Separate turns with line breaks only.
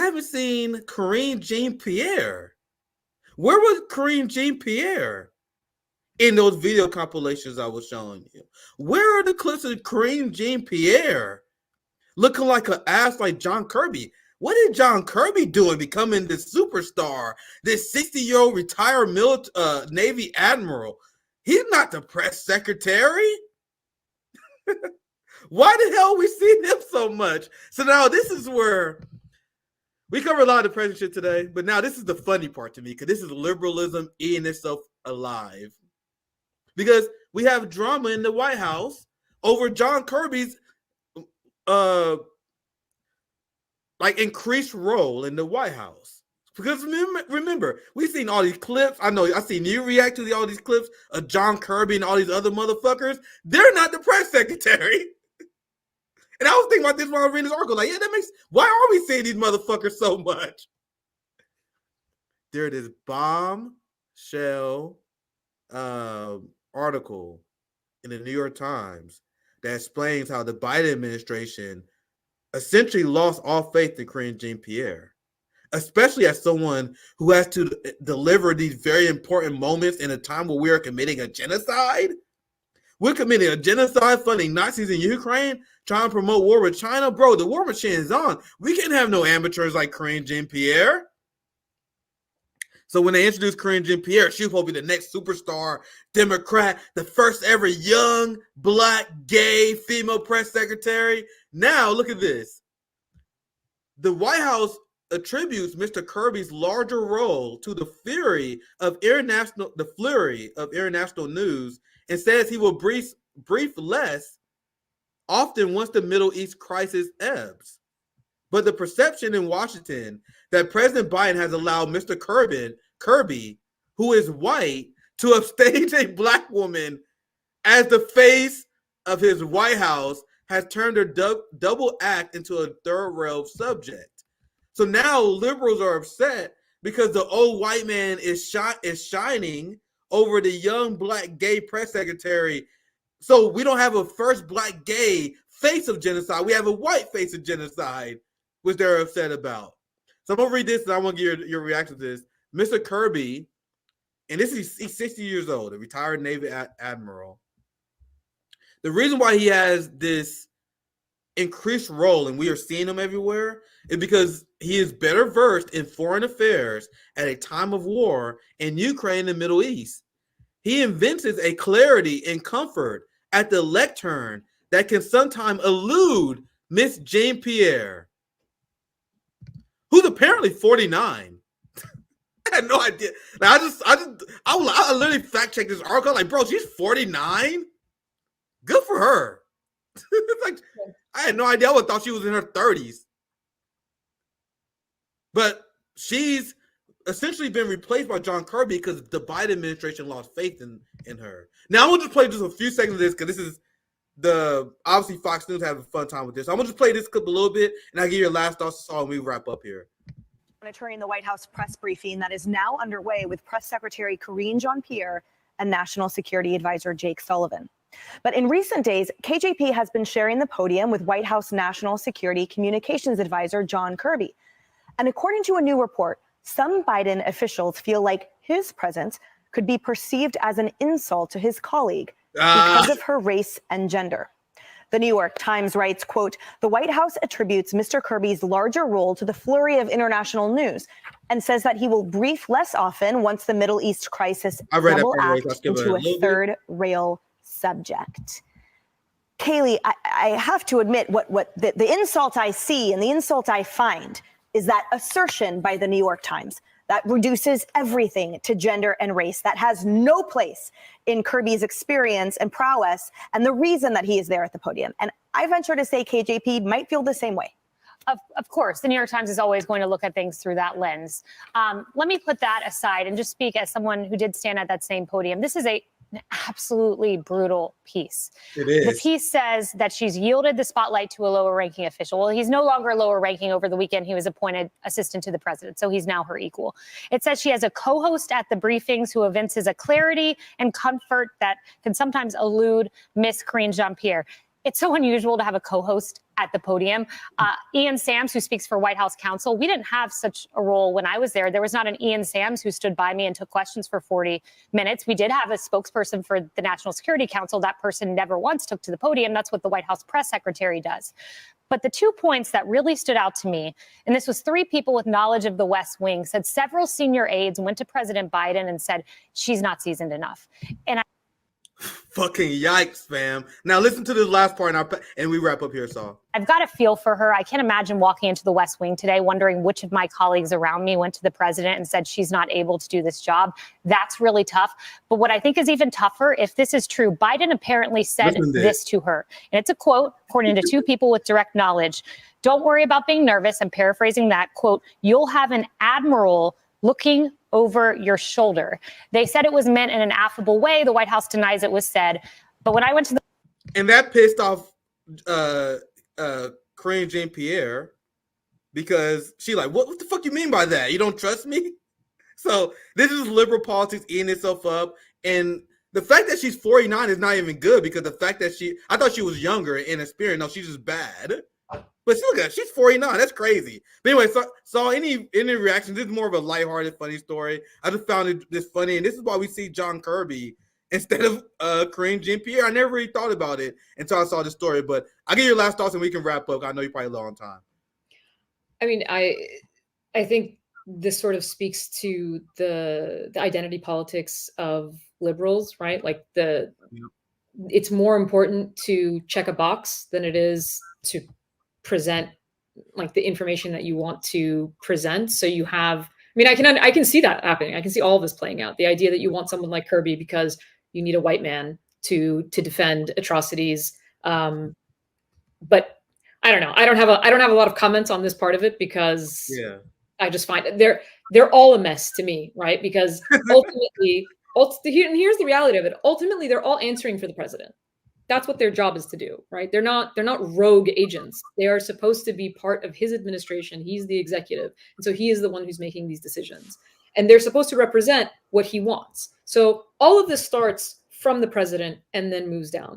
haven't seen Karine Jean-Pierre. Where was Karine Jean-Pierre in those video compilations I was showing you? Where are the clips of Karine Jean-Pierre looking like an ass like John Kirby? What did John Kirby doing becoming this superstar, this 60-year-old retired Navy admiral? He's not the press secretary. Why the hell we see him so much? So now this is where we cover a lot of the press shit today, but now this is the funny part to me, because this is liberalism eating itself alive. Because we have drama in the White House over John Kirby's increased role in the White House. Because remember, we've seen all these clips. I know I've seen you react to all these clips of John Kirby and all these other motherfuckers. They're not the press secretary. And I was thinking about this while I was reading this article. Like, yeah, why are we seeing these motherfuckers so much? There is bombshell article in the New York Times that explains how the Biden administration essentially lost all faith in Karine Jean-Pierre, especially as someone who has to deliver these very important moments in a time where we are committing a genocide. We're committing a genocide, funding Nazis in Ukraine, trying to promote war with China. Bro, the war machine is on. We can't have no amateurs like Karine Jean-Pierre. So when they introduced Karine Jean-Pierre, she was supposed to be the next superstar Democrat, the first ever young, black, gay, female press secretary. Now, look at this. The White House attributes Mr. Kirby's larger role to the flurry of international news and says he will brief less often once the Middle East crisis ebbs. But the perception in Washington that President Biden has allowed Mr. Kirby, who is white, to upstage a black woman as the face of his White House has turned her double act into a third rail subject. So now liberals are upset because the old white man is shining over the young black gay press secretary. So we don't have a first black gay face of genocide. We have a white face of genocide, which they're upset about. So I'm going to read this and I want to get your reaction to this. Mr. Kirby, and he's 60 years old, a retired Navy admiral. The reason why he has this increased role, and we are seeing him everywhere, is because he is better versed in foreign affairs at a time of war in Ukraine and the Middle East. He evinces a clarity and comfort at the lectern that can sometimes elude Miss Jean-Pierre, who's apparently 49. I had no idea. Like, I literally fact checked this article. Like, bro, she's 49. Good for her. Like, I had no idea. I would have thought she was in her 30s. But she's essentially been replaced by John Kirby because the Biden administration lost faith in her. Now, I'm going to just play just a few seconds of this because this is obviously Fox News having a fun time with this. I'm going to just play this clip a little bit and I'll give you your last thoughts and we wrap up here.
Monitoring the White House press briefing that is now underway with Press Secretary Karine Jean-Pierre and National Security Advisor Jake Sullivan. But in recent days, KJP has been sharing the podium with White House National Security Communications Advisor John Kirby. And according to a new report, some Biden officials feel like his presence could be perceived as an insult to his colleague because of her race and gender. The New York Times writes, quote, the White House attributes Mr. Kirby's larger role to the flurry of international news and says that he will brief less often once the Middle East crisis double act into a third rail subject. Kaylee, I have to admit what the insult I see and the insult I find is that assertion by the New York Times that reduces everything to gender and race, that has no place in Kirby's experience and prowess and the reason that he is there at the podium. And I venture to say KJP might feel the same way.
Of course, the New York Times is always going to look at things through that lens. Let me put that aside and just speak as someone who did stand at that same podium. This is an absolutely brutal piece.
It is.
The piece says that she's yielded the spotlight to a lower ranking official. Well, he's no longer lower ranking. Over the weekend, he was appointed assistant to the president, so he's now her equal. It says she has a co-host at the briefings who evinces a clarity and comfort that can sometimes elude Miss Karine Jean-Pierre. it's so unusual to have a co-host at the podium. Ian Sams, who speaks for White House counsel, we didn't have such a role when I was there. There was not an Ian Sams who stood by me and took questions for 40 minutes. We did have a spokesperson for the National Security Council. That person never once took to the podium. That's what the White House press secretary does. But the 2 points that really stood out to me, and this was 3 people with knowledge of the West Wing, said several senior aides went to President Biden and said, she's not seasoned enough. And
Fucking yikes, fam. Now listen to this last part and we wrap up here, Saul.
I've got a feel for her. I can't imagine walking into the West Wing today wondering which of my colleagues around me went to the president and said she's not able to do this job. That's really tough. But what I think is even tougher, if this is true, Biden apparently said this to her. And it's a quote, according to 2 people with direct knowledge. Don't worry about being nervous. I'm paraphrasing that quote. You'll have an admiral looking over your shoulder. They said it was meant in an affable way. The White House denies it was said. But when I went to the...
And that pissed off Karine Jean-Pierre because she like, what the fuck you mean by that? You don't trust me? So this is liberal politics eating itself up. And the fact that she's 49 is not even good because the fact that I thought she was younger and inexperienced. No, she's just bad. But look at her, she's 49. That's crazy. But anyway, so any reactions? This is more of a lighthearted, funny story. I just found this funny, and this is why we see John Kirby instead of Karine Jean-Pierre. I never really thought about it until I saw the story. But I'll get your last thoughts, and we can wrap up. I know you're probably low on time.
I mean, I think this sort of speaks to the identity politics of liberals, right? Like it's more important to check a box than it is to present like the information that you want to present. So you have, I mean, I can see that happening. I can see all of this playing out. The idea that you want someone like Kirby because you need a white man to defend atrocities. But I don't know. I don't have a lot of comments on this part of it because I just find they're all a mess to me, right? Because ultimately, and here's the reality of it. Ultimately, they're all answering for the president. That's what their job is to do, right? They're not rogue agents. They are supposed to be part of his administration. He's the executive. And so he is the one who's making these decisions. And they're supposed to represent what he wants. So all of this starts from the president and then moves down.